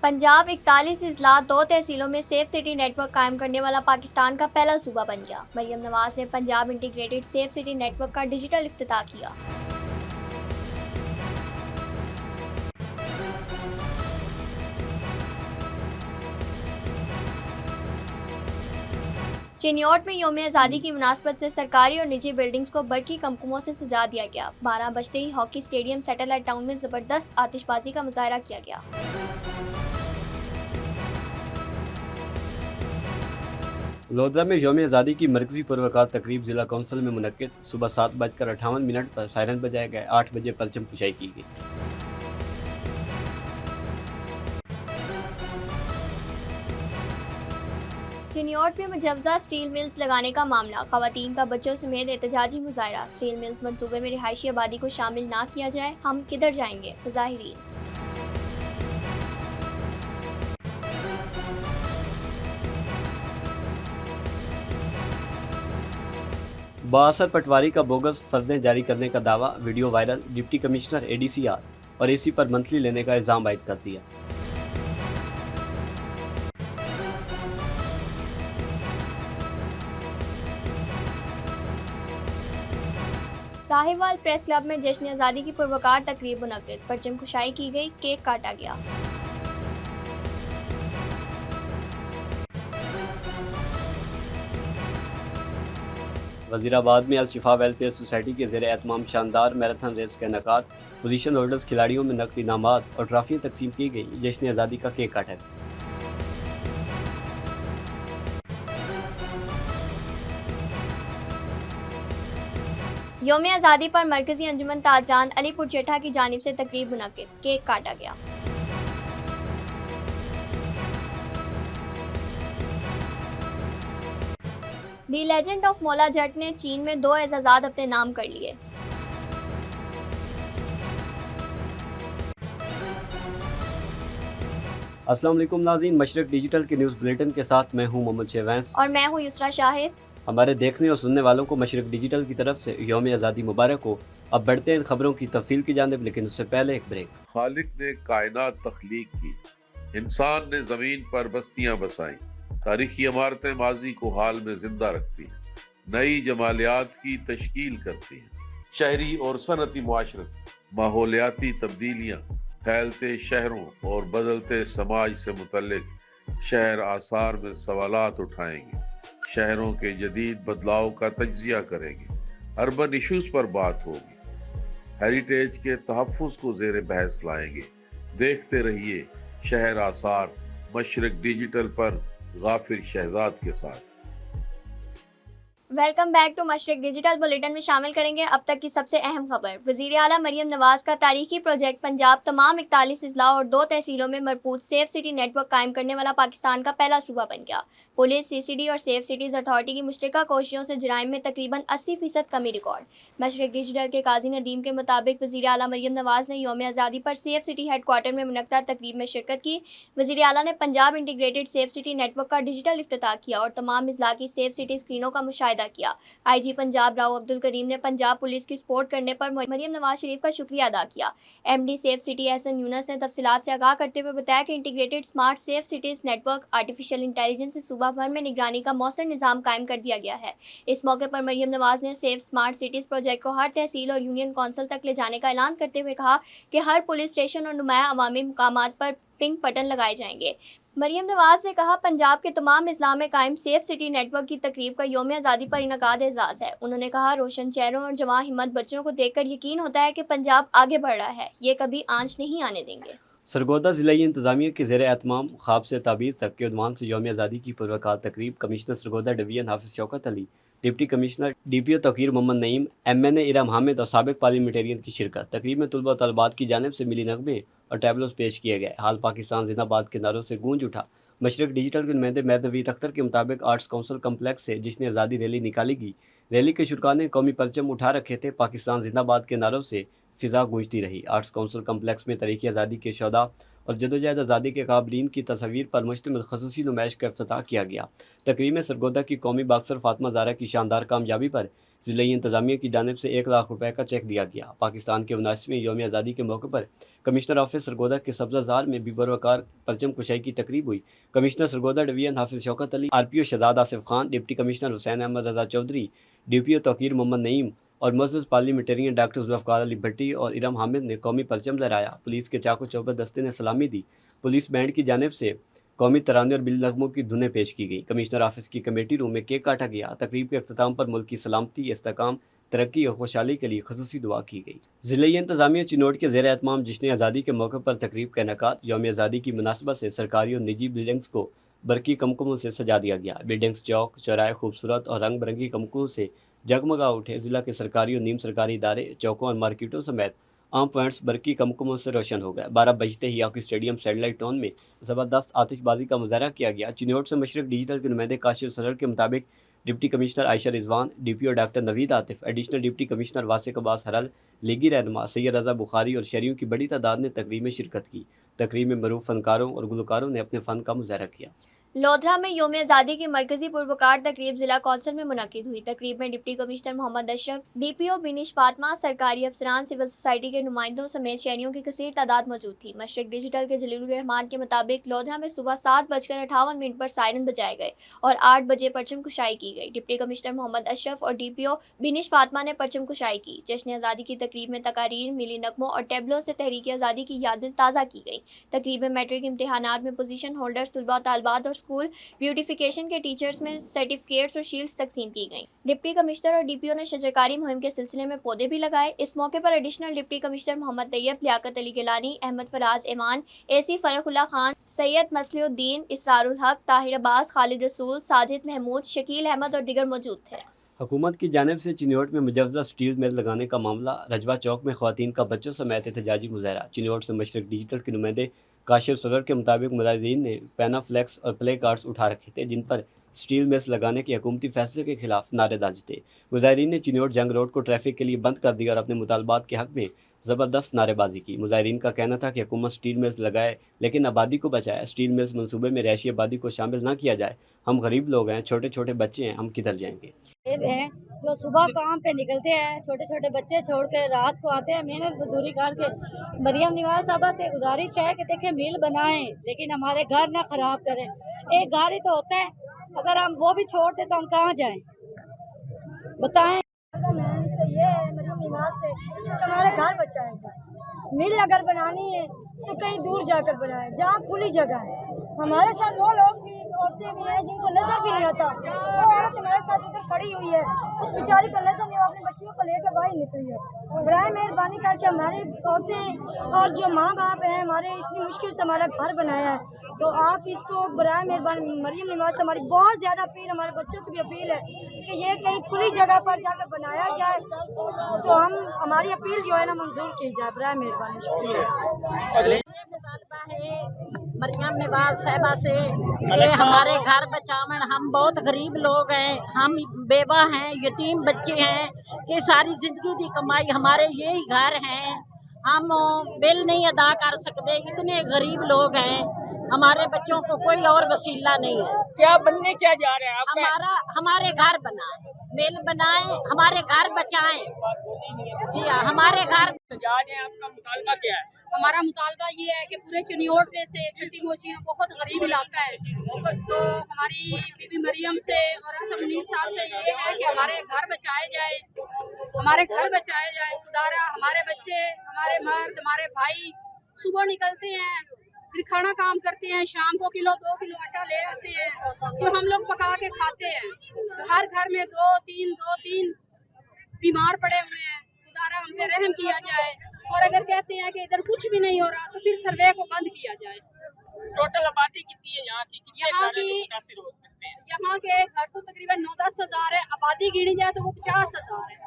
पंजाब 41 अजला 2 तहसीलों में safe city network कायम करने वाला पाकिस्तान का पहला सूबा बन गया। मरियम नवाज ने Punjab integrated safe city network का डिजिटल इफ्तिताह किया। चिन्योट में यौम आज़ादी की मुनासबत से सरकारी और निजी बिल्डिंग्स को बरकी कमकुमों से सजा दिया गया। 12 बजते ही हॉकी स्टेडियम सैटेलाइट टाउन में जबरदस्त आतिशबाजी का मुजाहरा किया गया। लोधा में यौम आज़ादी की मरकजी पुरवकार तकरीब जिला कौंसिल में मुनक्किद। सुबह 7:58 पर सायरन बजाए गए। 8 बजे परचम कुशाई की गई। चिन्योट में मुजवजा स्टील मिल्स लगाने का मामला, खवातीन का बच्चों समेत एहतजाजी मुजाहरा। स्टील मिल्स मंसूबे में रिहायशी आबादी को शामिल ना किया जाए, हम किधर जाएंगे, मुजाहिरीन। बासर पटवारी का बोगस फर्दें जारी करने का दावा, video viral. Deputy commissioner ADCR और AC पर मंथली लेने का इल्ज़ाम आयद कर दिया। साहिवाल प्रेस क्लब में जश्न आज़ादी की पुरवकार तकरीब मुनक्किद, परचम कुशाई की गई, केक काटा गया। वज़ीराबाद में अल शिफा वेलफेयर सोसाइटी के ज़ेर एहतमाम शानदार मैराथन रेस का इनेकाद। पोजीशन होल्डर्स खिलाड़ियों में नकदी इनामात और ट्रॉफियाँ तकसीम की गई। जश्न आज़ादी का केक काटा गया। यौम आज़ादी पर मरकजी अंजुमन ताजान अलीपुर जेठा की जानिब से तकरीब मुनक्किद, केक काटा गया। दी लेजेंड ऑफ मौला जट ने चीन में 2 एजाज़ात अपने नाम कर लिए। अस्सलाम वालेकुम नाज़रीन, मशरक डिजिटल के न्यूज़ बुलेटिन के साथ मैं हूं मोहम्मद शहवैंस और मैं हूँ युसरा शाहिद। हमारे देखने और सुनने वालों को मशरक डिजिटल की तरफ से यौम आज़ादी मुबारक हो। अब बढ़ते हैं इन खबरों की तफसील की जानिब, लेकिन उससे पहले एक ब्रेक। खालिक ने कायनात तख्लीक की, इंसान ने ज़मीन पर बस्तियां बसाई। तारीखी इमारतें माजी को हाल में जिंदा रखती हैं, नई जमालियात की तश्कील करती हैं। शहरी और सनती मुआशरत, माहौलियाती तब्दीलियाँ, फैलते शहरों और बदलते समाज से मुतल्लिक शहर आसार में सवालात उठाएंगे। शहरों के जदीद बदलाव का तज्जिया करेंगे। अर्बन इशूज़ पर बात होगी। हेरिटेज के तहफ़्फ़ुज़ को ज़ेर बहस लाएंगे। देखते रहिए शहर आसार मशरक डिजिटल पर गाफिर शहजाद के साथ। Welcome back to Mashriq digital. Bulletin में शामिल करेंगे अब तक की सबसे अहम खबर। वज़ीर आला मरियम नवाज का तारीखी प्रोजेक्ट पंजाब तमाम 41 अजला और 2 तहसीलों में मरबूत सेफ सिटी नेटवर्क कायम करने वाला पाकिस्तान का पहला सूबा बन गया। पुलिस, CCD और सेफ सिटीज अथॉरिटी की मुश्तरका कोशिशों से जराइम में तकरीबन 80% कमी रिकॉर्ड। मशरक डिजिटल के काजी नदीम के मुताबिक वज़ीर आला मरियम नवाज ने यौम आज़ादी पर सेफ सिटी हेडक्वार्टर में मुनक्कदा तकरीब में शिरकत की। वज़ीर आला ने Punjab integrated safe city network का डिजिटल इफ्तिताह किया और तमाम अजला की सेफ सिटी स्क्रीनों का मुशाहिदा किया। IG पंजाब राव अब्दुल करीम ने पंजाब पुलिस की सपोर्ट करने पर मरियम नवाज शरीफ का शुक्रिया अदा किया। MD safe city Ehsan Younus ने तफसीलात से आगाह करते हुए बताया कि integrated smart safe cities network artificial intelligence से सूबा भर में निगरानी का मौसर निज़ाम कायम कर दिया गया है। इस मौके पर मरियम नवाज ने सेफ स्मार्ट सिटीज प्रोजेक्ट को हर तहसील और यूनियन कौंसिल तक ले जाने का ऐलान करते हुए कहा कि हर पुलिस स्टेशन और नुमाया अवामी मुकामात पर पिंक बटन लगाए जाएंगे। मरियम नवाज ने कहा, पंजाब के तमाम अजला में कायम सेफ सिटी नेटवर्क की तकरीब का यौम आज़ादी पर इनकाद एजाज़ है। उन्होंने कहा, रोशन चेहरों और जवां हिम्मत बच्चों को देखकर यकीन होता है कि पंजाब आगे बढ़ रहा है, ये कभी आंच नहीं आने देंगे। सरगोदा ज़िलाई इंतज़ामिया के ज़ेर एहतमाम ख्वाब से ताबीर तक के उन्वान से यौम आज़ादी की पुरवकार तकरीब। Commissioner Sargodha division Hafiz Shaukat Ali, deputy commissioner DPO Tauqeer Mohammad Naeem, MNA Iram Hamid और साबिक पार्लियामेंटेरियन की शिरकत। तकरीब में तलबा और तलबात की जानिब से मिली नगमे और टैबलोस पेश किए गए। हाल पाकिस्तान जिंदाबाद के नारों से गूंज उठा। मशरक डिजिटल के नुमाइंदे नवीद अख्तर के मुताबिक आर्ट्स काउंसिल कम्प्लेक्स से जिसने आज़ादी रैली निकाली गई। रैली के शुरा ने कौमी परचम उठा रखे थे। पाकिस्तान जिंदाबाद के नारों से फ़िज़ा गूंजती रही। आर्ट्स काउंसिल कम्प्लेक्स में तहरीक आज़ादी के शोधा और जदोजहद आज़ादी के काबरीन की तस्वीर पर मुश्तमिल ख़ुसूसी नुमाइश का इफ्तिताह किया गया। तकरीब में सरगोदा की कौमी बॉक्सर फातिमा ज़हरा की शानदार कामयाबी पर ضلعی انتظامیہ کی جانب سے 1 لاکھ روپے کا چیک دیا گیا۔ پاکستان کے 79ویں یوم آزادی کے موقع پر کمشنر آفس سرگودا کے سبزہ زار میں بھی بروقار پرچم کشائی کی تقریب ہوئی۔ Commissioner Sargodha division Hafiz Shaukat Ali, RPO Shahzad Asif Khan, deputy commissioner Hussain Ahmed Raza Chaudhry, DPO Tauqeer Muhammad Naeem اور معزز پارلیمنٹرین ڈاکٹر ذوالفقار علی بھٹی اور ارم حامد نے قومی پرچم لہرایا۔ پولیس کے چاق و چوبند دستے نے سلامی دی۔ پولیس بینڈ کی جانب سے قومی ترانے اور بل نغموں کی دھنیں پیش کی گئیں۔ کمشنر آفس کی کمیٹی روم میں کیک کاٹا گیا۔ تقریب کے اختتام پر ملک کی سلامتی، استحکام، ترقی اور خوشحالی کے لیے خصوصی دعا کی گئی۔ ضلعی انتظامیہ چنوٹ کے زیر اہتمام جشن آزادی کے موقع پر تقریب کا انعقاد۔ یوم آزادی کی مناسبت سے سرکاری اور نجی بلڈنگز کو برقی کمکموں سے سجا دیا گیا۔ بلڈنگز چوک چوراہے خوبصورت اور رنگ برنگی کمکموں سے جگمگا اٹھے۔ ضلع کے سرکاری اور نیم سرکاری ادارے، چوکوں اور مارکیٹوں سمیت عام پوائنٹس برقی کمکموں سے روشن ہو گئے۔ 12 بجتے ہی ہاکی اسٹیڈیم سیٹلائٹ ٹاؤن میں زبردست آتش بازی کا مظاہرہ کیا گیا۔ چنوٹ سے مشرق ڈیجیٹل کے نمائندے کاشف سرور کے مطابق deputy commissioner Ayesha Rizwan, DPO doctor Naveed Atif, additional deputy commissioner Wasiq Abbas Harral, لیگی رہنما سید رضا بخاری اور شہریوں کی بڑی تعداد نے تقریب میں شرکت کی۔ تقریب میں معروف فنکاروں اور گلوکاروں نے اپنے فن کا مظاہرہ کیا۔ لودھرا میں یوم آزادی کی مرکزی پروقار تقریب ضلع کونسل میں منعقد ہوئی۔ تقریب میں ڈپٹی کمشنر محمد اشرف، DPO بینش فاطمہ، سرکاری افسران، سول سوسائٹی کے نمائندوں سمیت شہریوں کی کثیر تعداد موجود تھی۔ مشرق ڈیجیٹل کے جلیل الرحمان کے مطابق لودھرا میں صبح 7:58 پر سائرن بجائے گئے اور 8 بجے پرچم کشائی کی گئی۔ ڈپٹی کمشنر محمد اشرف اور DPO بینش فاطمہ نے پرچم کشائی کی۔ جشن آزادی کی تقریب میں تقاریر، ملی نغموں اور ٹیبلوں سے تحریک آزادی کی یادیں تازہ کی گئیں۔ تقریب میں میٹرک امتحانات میں پوزیشن ہولڈرز، طلباء و طالبات اور اسکول بیوٹیفیکیشن کے ٹیچرز میں سرٹیفکیٹس اور شیلڈز تقسیم کی گئیں۔ ڈپٹی کمشنر اور DPO نے شجرکاری مہم کے سلسلے میں پودے بھی لگائے۔ اس موقع پر ایڈیشنل ڈپٹی کمشنر محمد طیب، لیاقت علی گیلانی، احمد فراز ایمان، AC فرخ اللہ خان، سید مصلح الدین، اسرار الحق، طاہر عباس، خالد رسول، ساجد محمود، شکیل احمد اور دیگر موجود تھے۔ حکومت کی جانب سے چنوٹ میں مجوزہ سٹیل مل لگانے کا معاملہ، رجوہ چوک میں خواتین کا بچوں سمیت احتجاجی مظاہرہ۔ چنوٹ سے مشرق ڈیجیٹل کے نمائندے کاشف سرور کے مطابق مظاہرین نے پینا فلیکس اور پلے کارڈز اٹھا رکھے تھے جن پر سٹیل ملز لگانے کے حکومتی فیصلے کے خلاف نعرے داج تھے۔ مظاہرین نے چنوٹ جنگ روڈ کو ٹریفک کے لیے بند کر دیا اور اپنے مطالبات کے حق میں زبردست نعرے بازی کی۔ مظاہرین کا کہنا تھا کہ حکومت سٹیل ملز لگائے لیکن آبادی کو بچائے۔ سٹیل ملز منصوبے میں رہائشی آبادی کو شامل نہ کیا جائے۔ ہم غریب لوگ ہیں، چھوٹے چھوٹے بچے ہیں، ہم کدھر جائیں گے؟ ہیں جو صبح کام پہ نکلتے ہیں، چھوٹے چھوٹے بچے چھوڑ کے رات کو آتے ہیں محنت مزدوری کر کے۔ مریم نواز صاحبہ سے گزارش ہے کہ دیکھیں میل بنائیں لیکن ہمارے گھر نہ خراب کریں۔ ایک گھر ہی تو ہوتا ہے، اگر ہم وہ بھی چھوڑ دیں تو ہم کہاں جائیں بتائیں۔ سے یہ ہے مریم نواز سے کہ ہمارے گھر بچائے جائیں۔ میل اگر بنانی ہے تو کہیں دور جا کر بنائیں جہاں کھلی جگہ ہے۔ ہمارے ساتھ وہ لوگ بھی، عورتیں بھی ہیں جن کو نظر بھی نہیں آتا۔ وہ عورت ہمارے ساتھ ادھر کھڑی ہوئی ہے، اس بیچاری کو نظر نہیں، وہ اپنی بچیوں کو لے کر باہر نکلی ہے۔ برائے مہربانی کر کے ہماری عورتیں اور جو ماں باپ ہیں ہمارے اتنی مشکل سے ہمارا گھر بنایا ہے، تو آپ اس کو برائے مہربانی مریم نواز سے ہماری بہت زیادہ اپیل، ہمارے بچوں کی بھی اپیل ہے کہ یہ کہیں کھلی جگہ پر جا کر بنایا جائے تو ہماری اپیل جو ہے نا منظور کی جائے، برائے مہربانی۔ شکریہ۔ مطالبہ ہے مریم نواز صاحبہ سے کہ ہمارے گھر بچاون۔ ہم بہت غریب لوگ ہیں، ہم بیوہ ہیں، یتیم بچے ہیں کہ ساری زندگی دی کمائی ہمارے یہی گھر ہیں، ہم بل نہیں ادا کر سکتے، اتنے غریب لوگ ہیں، ہمارے بچوں کو کوئی اور وسیلہ نہیں ہے۔ کیا بننے کیا جا رہا ہے آپ کا؟ ہمارے گھر بنائیں، مل بنائیں، ہمارے گھر بچائیں۔ جی ہاں، ہمارے گھر احتجاج ہے، آپ کا مطالبہ کیا ہے؟ ہمارا مطالبہ یہ ہے کہ پورے چنیوٹ میں سے ٹھٹی موچیاں بہت غریب علاقہ ہے، تو ہماری بی بی مریم سے اور اسم 19 سال سے یہ ہے کہ ہمارے گھر بچائے جائے، ہمارے گھر بچائے جائے۔ خدارا ہمارے بچے، ہمارے مرد، ہمارے بھائی صبح نکلتے ہیں، کھانا کام کرتے ہیں، شام کو 1-2 کلو آٹا لے آتے ہیں جو ہم لوگ پکا کے کھاتے ہیں، تو ہر گھر میں 2-3 بیمار پڑے ہوئے ہیں۔ خدارا ہم پہ رحم کیا جائے، اور اگر کہتے ہیں کہ ادھر کچھ بھی نہیں ہو رہا تو پھر سروے کو بند کیا جائے۔ ٹوٹل آبادی کتنی ہے یہاں کی؟ کتنے گھر ہیں جو متاثر ہو سکتے ہیں؟ یہاں کے گھر تو تقریباً 9-10 ہزار ہے، آبادی گنی جائے تو وہ 50 ہزار ہے،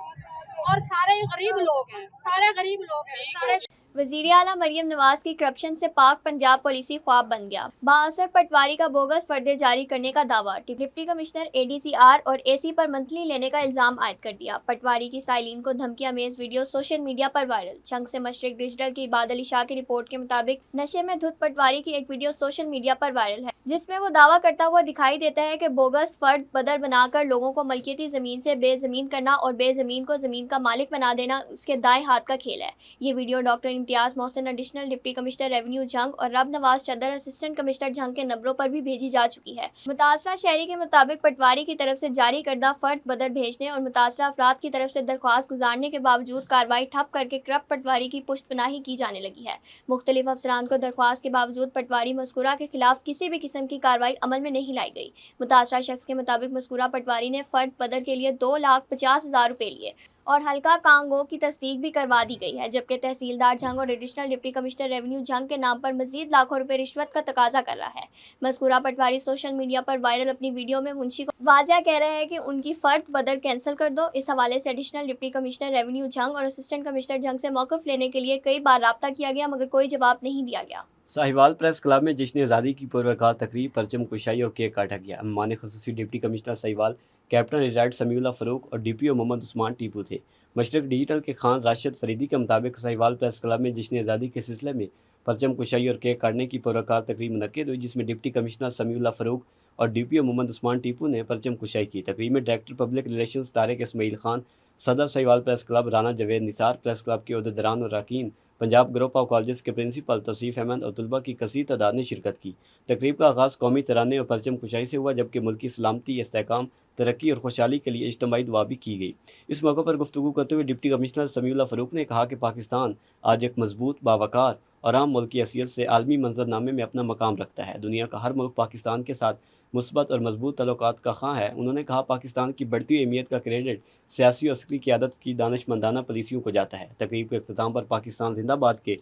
اور سارے غریب لوگ ہیں، سارے غریب لوگ ہیں، سارے वजीर आला मरियम नवाज की करप्शन से पाक पंजाब पॉलिसी ख्वाब बन गया। बाअसर पटवारी का बोगस फर्दे जारी करने का दावा। डिप्टी कमिश्नर ADCR और AC पर मंथली लेने का इल्जाम आयद कर दिया। पटवारी की साइलिन को धमकी अमेज वीडियो सोशल मीडिया पर वायरल। झंग से मशरिक डिजिटल की इबाद अली शाह की रिपोर्ट के मुताबिक नशे में धुत पटवारी की एक वीडियो सोशल मीडिया पर वायरल है, जिसमें वो दावा करता हुआ दिखाई देता है कि बोगस फर्द बदर बनाकर लोगों को मलकियती जमीन से बेजमीन करना और बेजमीन को जमीन का मालिक बना देना उसके दाएं हाथ का खेल है। ये video doctor Imtiaz Mohsin additional deputy commissioner revenue Jhang और रब नवाज चदर असिस्टेंट कमिश्नर झंग के नंबरों पर भी भेजी जा चुकी है। मुतासरा शहरी के मुताबिक पटवारी की तरफ से जारी करदा फर्द बदर भेजने और मुतासरा अफराद की तरफ से दरख्वास्त गुजारने के बावजूद कार्रवाई ठप करके करप्ट पटवारी की पुष्टपनाही की जाने लगी है। मुख्तलिफ अफसरान को दरख्वास्त के बावजूद पटवारी मस्कूरा के खिलाफ किसी भी किस्म की कार्रवाई अमल में नहीं लाई गई। मुतासरा शख्स के मुताबिक मस्कूरा पटवारी ने फर्द बदर के लिए 2,50,000 रुपए लिए और हल्का कांगो की तस्दीक भी करवा दी गई है, जबकि तहसीलदार झंग और additional deputy commissioner revenue Jhang के नाम पर मजीद लाखों रुपए रिश्वत का तकाजा कर रहा है। मज़कूरा पटवारी सोशल मीडिया पर वायरल अपनी वीडियो में मुंशी को वाज़िया कह रहे हैं कि उनकी फर्द बदर कैंसिल कर दो। इस हवाले से additional deputy commissioner revenue Jhang और असिस्टेंट कमिश्नर झंग से मौक़िफ़ लेने के लिए कई बार राब्ता किया गया, मगर कोई जवाब नहीं दिया गया। साहिवाल प्रेस क्लब में जश्न आज़ादी की पुरवकार तकरीब, परचम कुशाई और केक काटा गया। मेहमान ख़ुसूसी deputy commissioner Sahiwal, captain retired Samiullah Farooq और DPO मोहम्मद उस्मान टीपू थे। मशरक डिजिटल के खान राशिद फरीदी के मुताबिक साहिवाल प्रेस क्लब में जश्न आज़ादी के सिलसिले में परचम कुशाई और केक काटने की पुरवकार तकरीब मुनक्किद हुई, जिसमें डिप्टी कमिश्नर समीउल्लाह फ़ारूक और DPO मोहम्मद उस्मान टीपू ने परचम कुशाई की। तकरीब में director public relations Tariq Ismail Khan, सदर Sahiwal press club Rana Javed Nisar, press club के अहदेदारान और अरकान, पंजाब ग्रुप ऑफ कॉलेज के प्रिंसिपल तौसीफ अहमद और तलबा की कसीर तादाद ने शिरकत की। तकरीब का आगाज़ कौमी तराने और परचम कुशाई से हुआ, जबकि मुल्की सलामती, इस्तेहकाम, तरक्की और खुशहाली के लिए इज्तिमाई दुआ भी की गई। इस मौके पर गुफ्तगू करते हुए डिप्टी कमिश्नर समीउल्लाह फ़ारूक ने कहा कि पाकिस्तान आज एक मजबूत, बावकार और आम मुल्क की हैसियत से आलमी मंजरनामे में अपना मकाम रखता है। दुनिया का हर मुल्क पाकिस्तान के साथ मुस्बत और मजबूत तल्लुकात का ख़्वाह है। उन्होंने कहा, पाकिस्तान की बढ़ती हुई अहमियत का क्रेडिट सियासी और अस्करी क़यादत की दानिशमंदाना पॉलिसियों को जाता है। तकरीब के अख्ताम पर पाकिस्तान जिंदाबाद के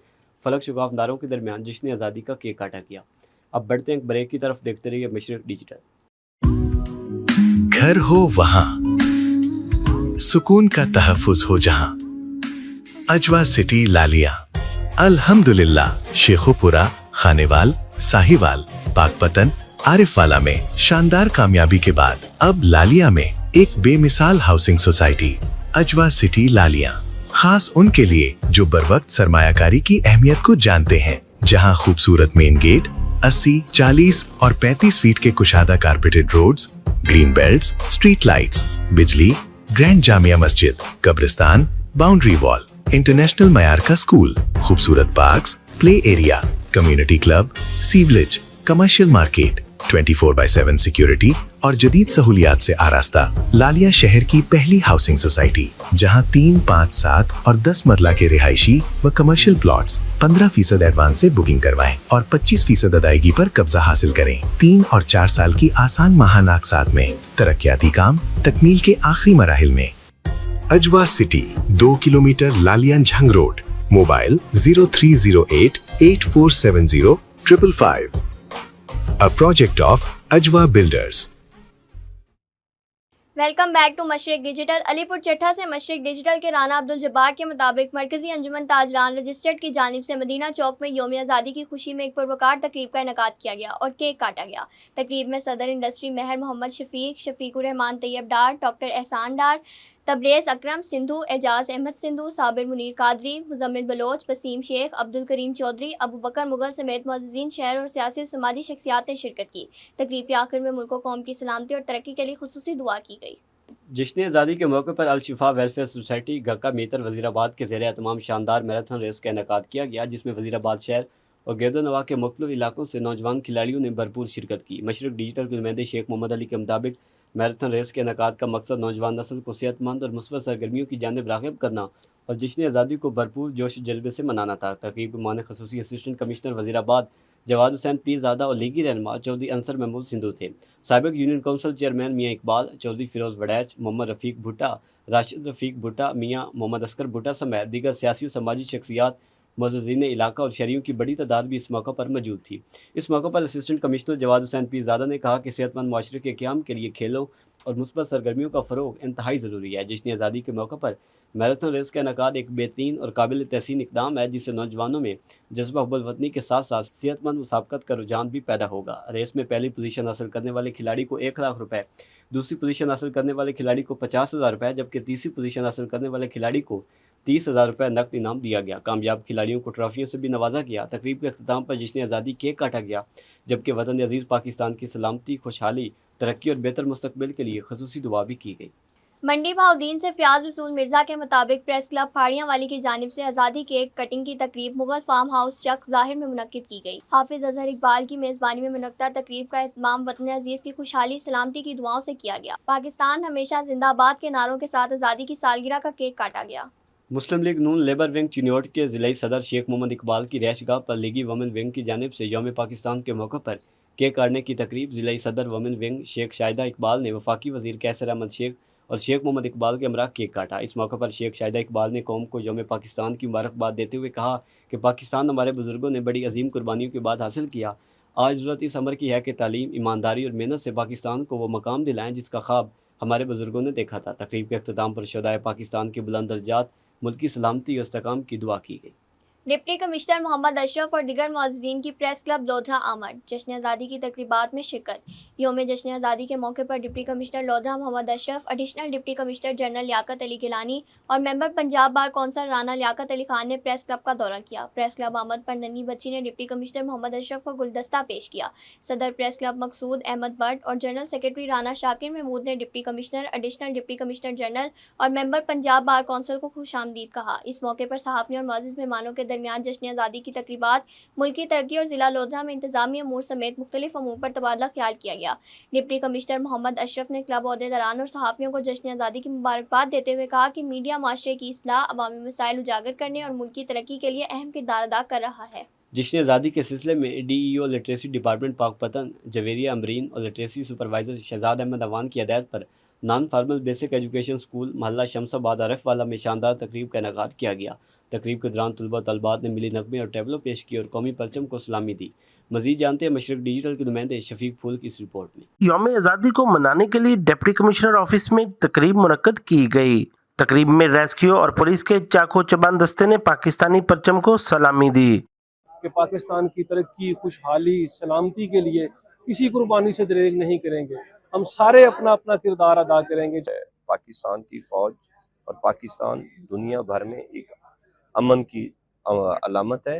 फलक शुगाफदारों के दरमियान जश्न आज़ादी का केक काटा गया। अब बढ़ते हैं ब्रेक की तरफ, देखते रहिए मशरिक डिजिटल। घर हो वहाँ, सुकून का तहफ़्फ़ुज़ हो जहाँ, अजवा सिटी लालिया। अल्हम्दुलिल्लाह, शेखुपुरा, खानेवाल, साहिवाल, पाकपतन, आरिफवाला में शानदार कामयाबी के बाद अब लालिया में एक बेमिसाल हाउसिंग सोसाइटी अजवा सिटी लालिया, खास उनके लिए जो बरवक्त सरमायाकारी की अहमियत को जानते हैं, जहां खूबसूरत मेन गेट, 80, 40 और 35 फीट के कुशादा carpeted roads, green belts, street lights, बिजली, ग्रैंड जामिया मस्जिद, कब्रिस्तान, बाउंड्री वॉल, इंटरनेशनल मयार का स्कूल, खूबसूरत parks, play area, community club, sewerage, commercial market, 24/7 security और जदीद सहूलियात से आरास्ता लालिया शहर की पहली हाउसिंग सोसाइटी, जहां 3, 5, 7 और 10 मरला के रिहायशी व कमर्शियल प्लॉट्स 15% एडवांस से बुकिंग करवाएं और 25% अदायगी पर कब्जा हासिल करें। 3 और 4 साल की आसान माहाना अक़सात में तरक्याती काम तकमील के आखिरी मराहिल में। अजवा city, 2 kilometre Lalian Jhang road, mobile 0308 8470 555। A project of Ajwa Builders. Welcome back to Mashriq digital. Alipur Chattha से मशरिक डिजिटल के राना अब्दुल जब्बार के मुताबिक मरकजी अंजुमन ताजरान रजिस्टर्ड की जानिब से मदीना चौक में यौम आज़ादी की खुशी में एक पुरवकार तकरीब का इनेकाद किया गया और केक काटा गया। तकरीब में सदर इंडस्ट्री महर मोहम्मद शफीक, शफीकुर रहमान तैयब डार, डॉक्टर एहसान डार, तबरेज़ अकरम सिंधु, एजाज अहमद सिंधु, साबिर मुनीर कादरी, मुजम्मिल बलोच, वसीम शेख, अब्दुल करीम चौधरी, अबू बकर मुगल समेत मुअज़्ज़िज़ीन शहर और सियासी और समाजी शख्सियात ने शिरकत की। तकरीब के आखिर में मुल्क व कौम की सलामती और तरक्की के लिए खुसूसी दुआ की गई। जश्न आज़ादी के मौके पर अल शिफा वेलफेयर सोसाइटी गक्का मीतर वज़ीराबाद के ज़ेर एहतमाम शानदार मैराथन रेस का इनेकाद किया गया, जिसमें वज़ीराबाद शहर और गिरदोनवा के मुख्तलिफ इलाकों से नौजवान खिलाड़ियों ने भरपूर शिरकत की। मशरक डिजिटल के नुमाइंदे शेख मोहम्मद अली के मुताबिक मैराथन रेस के इनेकाद का मकसद नौजवान नस्ल को सेहतमंद और मुस्बत सरगर्मियों की जानिब राग़िब करना और जश्न आज़ादी को भरपूर जोश जज्बे से मनाना था। तकरीब में माने ख़ुसूसी असिस्टेंट कमिश्नर वज़ीराबाद जवाद हुसैन पीरज़ादा और लीगी रहनुमा चौधरी अंसर महमूद सिंधु थे। साबिक़ यूनियन काउंसिल चेयरमैन मियाँ इकबाल, चौधरी फ़िरोज़ वड़ैच, मोहम्मद रफ़ीक भुट्टा, राशिद रफ़ीक भुट्टा, मियाँ मोहम्मद असकर भुट्टा समेत दीगर सियासी और समाजी शख्सियात, मुअज़्ज़िज़ीन इलाका और शहरियों की बड़ी तादाद भी इस मौके पर मौजूद थी। इस मौके पर असिस्टेंट कमिश्नर जवाद हुसैन पीरज़ादा ने कहा कि सेहतमंद माशरे के क़याम के लिए खेलों और मुस्बत सरगर्मियों का फ़रोग इंतहाई ज़रूरी है। जश्न आज़ादी के मौके पर मैराथन रेस का इनेकाद एक बेहतरीन और काबिल तहसीन इकदाम है, जिससे नौजवानों में जज्बा हुब्बुल वतनी के साथ साथ सेहतमंद मुसाबकत का रुझान भी पैदा होगा। रेस में पहली पोजीशन हासिल करने वाले खिलाड़ी को 1 लाख रुपये, दूसरी पोजीशन हासिल करने वाले खिलाड़ी को 50,000 रुपये, जबकि तीसरी पोजीशन हासिल करने वाले खिलाड़ी को 30,000 रुपये नकद इनाम दिया गया। कामयाब खिलाड़ियों को ट्रॉफियों से भी नवाजा गया। तकरीब के अख्ताम पर जश्न आज़ादी केक काटा गया, जबकि वतन अजीज़ पाकिस्तान की सलामती, खुशहाली, तरक्की और बेहतर मुस्तकबिल के लिए खसूसी दुआ भी की गई। मंडी भाउद्दीन से फयाज रसूल मिर्जा के मुताबिक प्रेस क्लब फाड़ियां वाली की जानिब से आज़ादी केक कटिंग की तकरीब मुगल फार्म हाउस चक ज़ाहिर में मुनक्किद की गई। हाफिज अजहर इकबाल की मेज़बानी में मुनक्किदा तकरीब का एहतमाम वतन अजीज़ की खुशहाली सलामती की दुआओं से किया गया। पाकिस्तान हमेशा जिंदाबाद के नारों के साथ आज़ादी की सालगिरह का केक काटा गया। मुस्लिम लीग नून लेबर विंग चिन्योट के ज़िलाई सदर शेख मोहम्मद इकबाल की रहशगाह पर लीगी वमेन विंग की जानिब से यौम पाकिस्तान के मौके पर केक काटने की तकरीब ज़िलाई सदर वमेन विंग शेख शाहिदा इकबाल ने वफाकी वज़ीर कैसर अहमद शेख और शेख मोहम्मद इकबाल के हमरा केक काटा। इस मौके पर शेख शाहिदा इकबाल ने कौम को यौम पाकिस्तान की मुबारकबाद देते हुए कहा कि पाकिस्तान हमारे बुज़ुर्गों ने बड़ी अजीम कुर्बानियों के बाद हासिल किया। आज ज़रूरत इस अमर की है कि तालीम, ईमानदारी और मेहनत से पाकिस्तान को वो मकाम दिलाएँ जिसका ख्वाब हमारे बुज़ुर्गों ने देखा था। तकरीब के अख्ताम पर शुहदाए पाकिस्तान के बुलंद दर्जात, मुल्क की सलामती और इस्तेकाम की दुआ की गई। डिप्टी कमिश्नर मोहम्मद अशरफ और दिगर मुअज़्ज़िज़ीन की प्रेस क्लब लोधरा आमद, जश्न आज़ादी की तकरीबात में शिरकत। यौम जश्न आज़ादी के मौके पर deputy commissioner Lodhran Muhammad Ashraf, additional deputy commissioner general Liaquat Ali Gilani और member Punjab bar council Rana Liaquat Ali Khan ने प्रेस क्लब का दौरा किया। प्रेस क्लब आमद पर नन्ही बच्ची ने डिप्टी कमिश्नर मोहम्मद अशरफ को गुलदस्ता पेश किया। सदर प्रेस क्लब मकसूद अहमद भट्ट और जनरल सेक्रेटरी राना शाकिर महमूद ने deputy commissioner, additional deputy commissioner general और मेंबर पंजाब बार कौंसिल को खुशामदीद कहा। इस मौके पर सहाफ़ियों और मुअज़्ज़िज़ मेहमानों के दरमियान जश्न आज़ादी की तकरीबात, मुल्की तरक्की और ज़िला लोधरा में इंतजामी अमूर समेत मुख्तलिफ अमूर पर तबादला ख्याल किया गया। डिप्टी कमिश्नर मोहम्मद अशरफ ने क्लब ओहदेदारान और सहाफ़ियों को जश्न आज़ादी की मुबारकबाद देते हुए कहा कि मीडिया माशरे की इस्लाह, अवामी मसाइल उजागर करने और मुल्की तरक्की के लिए अहम किरदार अदा कर रहा है। जश्न आज़ादी के सिलसिले में DEO literacy department Pakpattan Javeria Amreen और लिटरेसी सुपरवाइज़र शहजाद अहमद अवान की हदायत पर non formal basic education school मोहल्ला शमसाबाद आरिफ वाला में शानदार तकरीब का इनेकाद किया गया। तकरीब के दौरान तलबा तलबात ने मिली नगमे और टेबलो पेश की और कौमी परचम को सलामी दी। मज़ीद जानते हैं मशरक डिजिटल के नुमाइंदे शफीक फूल की इस रिपोर्ट में। यौम आज़ादी को मनाने के लिए डिप्टी कमिश्नर ऑफिस में तकरीब मुनक्कद की गई। तकरीब में रेस्क्यू और पुलिस के चाको चबान दस्ते ने पाकिस्तानी परचम को सलामी दी। कि पाकिस्तान की तरक्की, खुशहाली, सलामती के लिए किसी कुर्बानी से दरेग नहीं करेंगे। हम सारे अपना अपना किरदार अदा करेंगे। पाकिस्तान की फौज और पाकिस्तान दुनिया भर में एक अमन की अलामत है।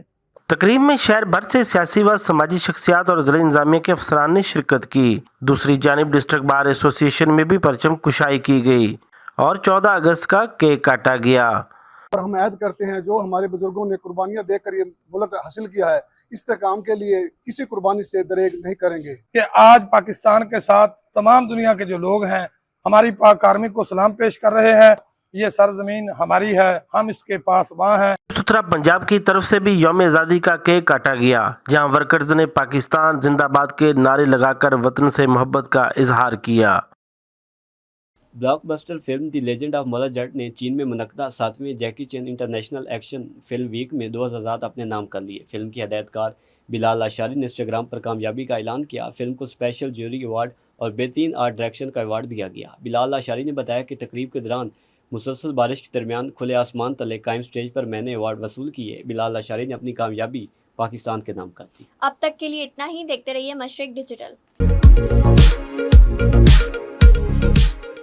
तकरीब में शहर भर से सियासी व समाजी शख्सियात और ज़िला इंतज़ामिया के अफसरान ने शिरकत की। दूसरी जानिब डिस्ट्रिक्ट बार एसोसिएशन में भी परचम कुशाई की गई और 14 अगस्त का केक काटा गया। और हम ऐद करते हैं जो हमारे बुजुर्गों ने कुर्बानियां देकर ये मुल्क हासिल किया है, इस्तेकाम के लिए किसी कुर्बानी से दरेग नहीं करेंगे। कि आज पाकिस्तान के साथ तमाम दुनिया के जो लोग हैं हमारी पाक आर्मी को सलाम पेश कर रहे हैं। ये सरजमीन हमारी है, हम इसके पास वहाँ हैं। सुथरा पंजाब की तरफ से भी यौम आज़ादी का केक काटा गया, जहाँ वर्कर्स ने पाकिस्तान जिंदाबाद के नारे लगाकर वतन से मोहब्बत का इजहार किया। Blockbuster film the legend of Maula Jatt ने चीन में मुनक्कदा 7वें जैकी चैन इंटरनेशनल एक्शन फिल्म वीक में 2 एजाज़ात अपने नाम कर लिए। फिल्म की हदायतकार बिलाल आशारी ने इंस्टाग्राम पर कामयाबी का ऐलान किया। फिल्म को स्पेशल ज्यूरी अवार्ड और बेहतरीन आर्ट डायरेक्शन का अवार्ड दिया गया। बिलाल आशारी ने बताया कि तकरीब के दौरान मुसलसल बारिश के दरमियान खुले आसमान तले कायम स्टेज पर मैंने अवार्ड वसूल किए। बिलाल आशारी ने अपनी कामयाबी पाकिस्तान के नाम कर दी। अब तक के लिए इतना ही। देखते रहिए मशरिक डिजिटल।